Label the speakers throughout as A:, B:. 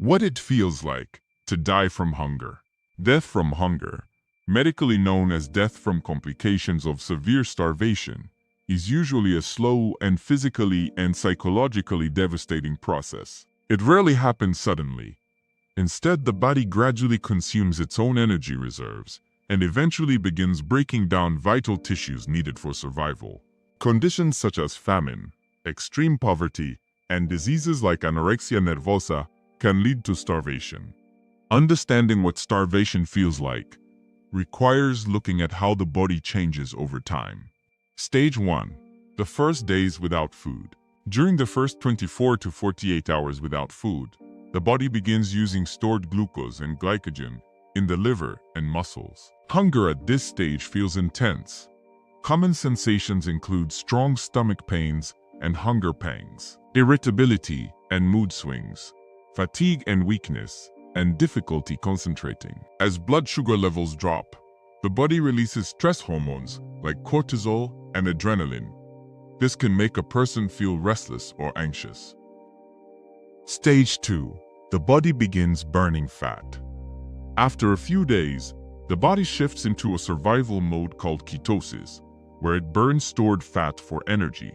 A: What it feels like to die from hunger. Death from hunger, medically known as death from complications of severe starvation, is usually a slow and physically and psychologically devastating process. It rarely happens suddenly. Instead, the body gradually consumes its own energy reserves and eventually begins breaking down vital tissues needed for survival. Conditions such as famine, extreme poverty, and diseases like anorexia nervosa can lead to starvation. Understanding what starvation feels like requires looking at how the body changes over time. Stage 1. The first days without food. During the first 24 to 48 hours without food, the body begins using stored glucose and glycogen in the liver and muscles. Hunger at this stage feels intense. Common sensations include strong stomach pains and hunger pangs, irritability and mood swings, fatigue and weakness, and difficulty concentrating. As blood sugar levels drop, the body releases stress hormones like cortisol and adrenaline. This can make a person feel restless or anxious. Stage 2. The body begins burning fat. After a few days, the body shifts into a survival mode called ketosis, where it burns stored fat for energy.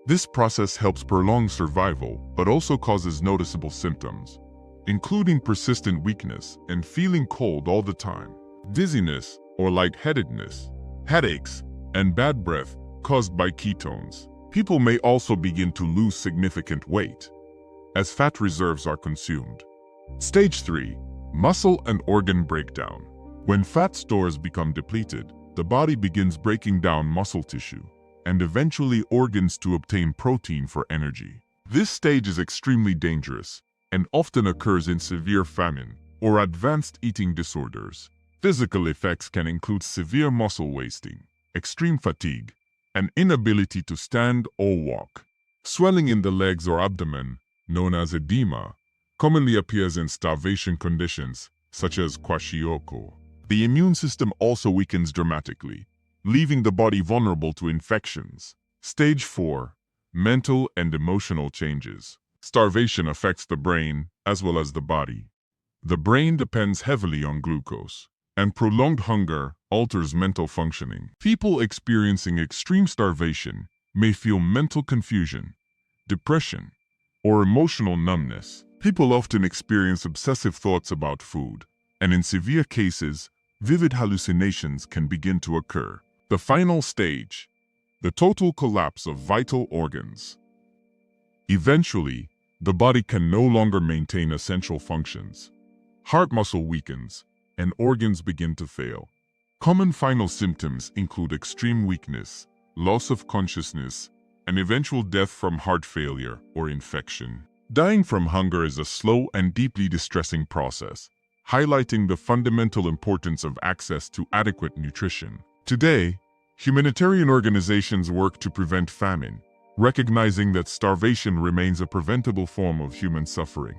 A: This process helps prolong survival, but also causes noticeable symptoms, including persistent weakness and feeling cold all the time, dizziness or lightheadedness, headaches, and bad breath caused by ketones. People may also begin to lose significant weight as fat reserves are consumed. Stage 3. Muscle and organ breakdown. When fat stores become depleted, the body begins breaking down muscle tissue and eventually organs to obtain protein for energy. This stage is extremely dangerous and often occurs in severe famine or advanced eating disorders. Physical effects can include severe muscle wasting, extreme fatigue, and inability to stand or walk. Swelling in the legs or abdomen, known as edema, commonly appears in starvation conditions such as kwashiorkor. The immune system also weakens dramatically, leaving the body vulnerable to infections. Stage 4. Mental and emotional changes. Starvation affects the brain as well as the body. The brain depends heavily on glucose, and prolonged hunger alters mental functioning. People experiencing extreme starvation may feel mental confusion, depression, or emotional numbness. People often experience obsessive thoughts about food, and in severe cases, vivid hallucinations can begin to occur. The final stage, the total collapse of vital organs. Eventually, the body can no longer maintain essential functions. Heart muscle weakens, and organs begin to fail. Common final symptoms include extreme weakness, loss of consciousness, and eventual death from heart failure or infection. Dying from hunger is a slow and deeply distressing process, highlighting the fundamental importance of access to adequate nutrition. Today, humanitarian organizations work to prevent famine, recognizing that starvation remains a preventable form of human suffering.